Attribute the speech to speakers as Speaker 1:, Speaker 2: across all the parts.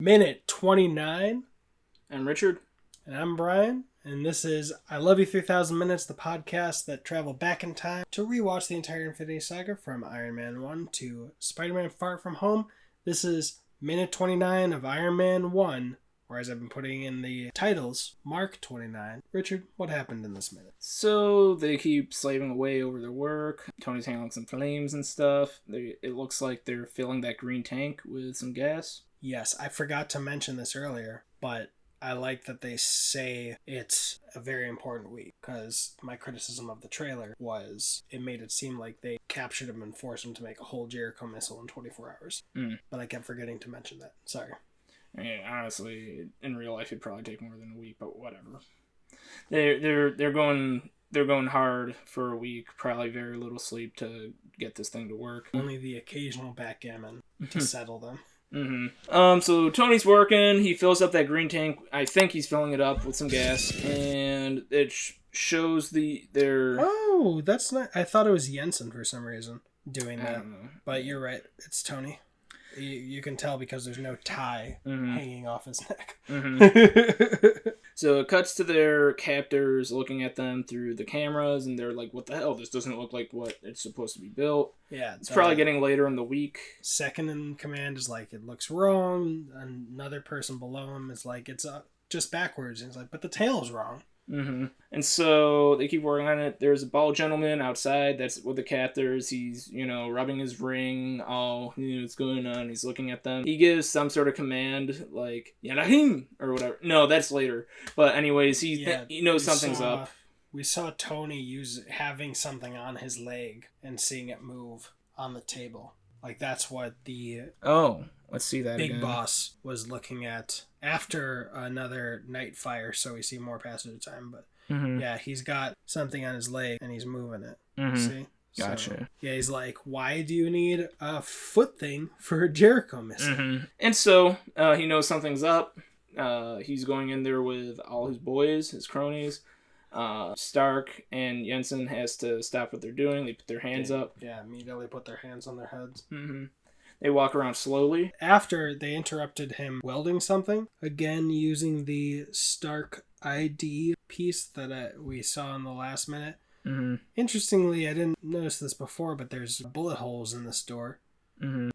Speaker 1: Minute 29.
Speaker 2: I'm Richard.
Speaker 1: And I'm Brian. And this is I Love You 3000 Minutes, the podcast that travel back in time to rewatch the entire Infinity Saga from Iron Man 1 to Spider-Man Far From Home. This is minute 29 of Iron Man 1, or as I've been putting in the titles, Mark 29. Richard, what happened in this minute?
Speaker 2: So they keep slaving away over their work. Tony's handling some flames and stuff. It looks like they're filling that green tank with some gas.
Speaker 1: Yes, I forgot to mention this earlier, but I like that they say it's a very important week, because my criticism of the trailer was it made it seem like they captured him and forced him to make a whole Jericho missile in 24 hours. But I kept forgetting to mention that. Sorry.
Speaker 2: I mean, honestly, in real life, it'd probably take more than a week, but whatever. They're going hard for a week, probably very little sleep to get this thing to work.
Speaker 1: Only the occasional backgammon to settle them.
Speaker 2: So Tony's working, he fills up that green tank. I think he's filling it up with some gas, and it shows their...
Speaker 1: Oh, that's not... I thought it was Jensen for some reason doing that. I don't know. But you're right, it's Tony. You can tell because there's no tie hanging off his neck.
Speaker 2: So it cuts to their captors looking at them through the cameras, and they're like, what the hell? This doesn't look like what it's supposed to be built. Yeah. It's probably getting later in the week.
Speaker 1: Second in command is like, it looks wrong. Another person below him is like, it's just backwards. And he's like, but the tail's wrong.
Speaker 2: And so they keep working on it. There's a bald gentleman outside that's with the captors. He's, rubbing his ring. Oh, what's going on? He's looking at them. He gives some sort of command, like, Yanahim, or whatever. No, that's later. But anyways, he knows something's up.
Speaker 1: We saw Tony having something on his leg and seeing it move on the table. Like, that's what the...
Speaker 2: Oh, let's see that
Speaker 1: Big
Speaker 2: again.
Speaker 1: Boss was looking at after another night fire, so we see more passage of time. But yeah, he's got something on his leg and he's moving it. See?
Speaker 2: Gotcha.
Speaker 1: So, yeah, he's like, why do you need a foot thing for a Jericho missile?
Speaker 2: And so he knows something's up. He's going in there with all his boys, his cronies. Stark and Jensen has to stop what they're doing. They put their hands up.
Speaker 1: Yeah, immediately put their hands on their heads.
Speaker 2: They walk around slowly.
Speaker 1: After they interrupted him welding something, again using the Stark ID piece that we saw in the last minute. Interestingly, I didn't notice this before, but there's bullet holes in this door.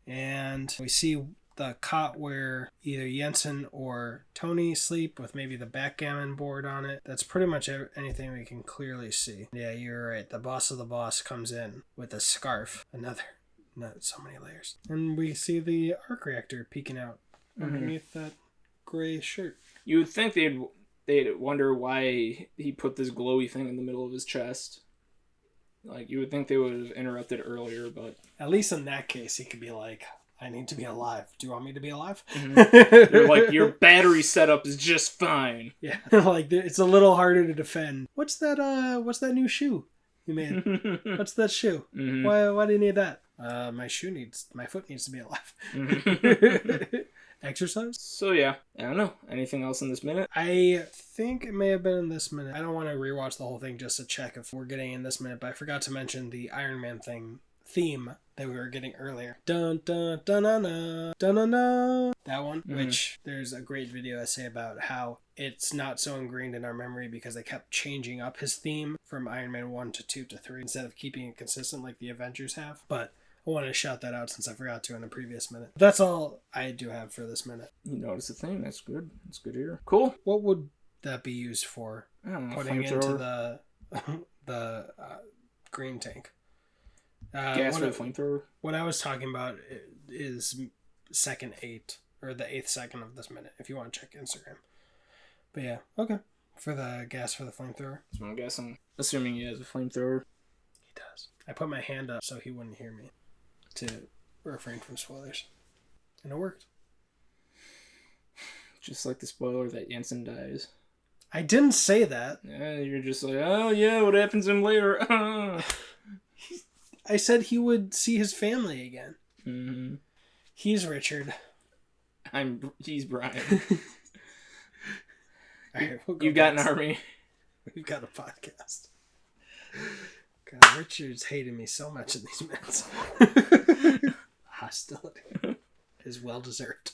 Speaker 1: And we see the cot where either Jensen or Tony sleep with maybe the backgammon board on it. That's pretty much anything we can clearly see. Yeah, you're right. The boss of the boss comes in with a scarf. Not so many layers. And we see the arc reactor peeking out underneath that gray shirt.
Speaker 2: You would think they'd wonder why he put this glowy thing in the middle of his chest. Like, you would think they would have interrupted earlier, but...
Speaker 1: At least in that case, he could be like, I need to be alive. Do you want me to be alive?
Speaker 2: They're like, your battery setup is just fine.
Speaker 1: Yeah, like, it's a little harder to defend. What's that new shoe you made? What's that shoe? Why do you need that? My foot needs to be alive. Exercise?
Speaker 2: So yeah, I don't know. Anything else in this minute?
Speaker 1: I think it may have been in this minute. I don't want to rewatch the whole thing just to check if we're getting in this minute, but I forgot to mention the Iron Man theme that we were getting earlier. Dun dun dun dun dun dun dun dun. That one, which there's a great video essay about how it's not so ingrained in our memory because they kept changing up his theme from Iron Man 1 to 2 to 3 instead of keeping it consistent like the Avengers have. But I wanted to shout that out since I forgot to in a previous minute. That's all I do have for this minute.
Speaker 2: You noticed the thing. That's good. That's good to hear. Cool.
Speaker 1: What would that be used for?
Speaker 2: I don't know.
Speaker 1: Putting into the green tank.
Speaker 2: Gas for the flamethrower?
Speaker 1: What I was talking about is second 8, or the 8th second of this minute, if you want to check Instagram. But yeah, okay. For the gas for the flamethrower.
Speaker 2: So I'm guessing, assuming he has a flamethrower.
Speaker 1: He does. I put my hand up so he wouldn't hear me to refrain from spoilers. And it worked.
Speaker 2: Just like the spoiler that Jensen dies.
Speaker 1: I didn't say that.
Speaker 2: Yeah, you're just like, oh yeah, what happens to him later?
Speaker 1: I said he would see his family again. He's Richard.
Speaker 2: He's Brian.
Speaker 1: All right,
Speaker 2: You've got an army.
Speaker 1: We've got a podcast. God, Richard's hated me so much in these minutes. Hostility is well deserved.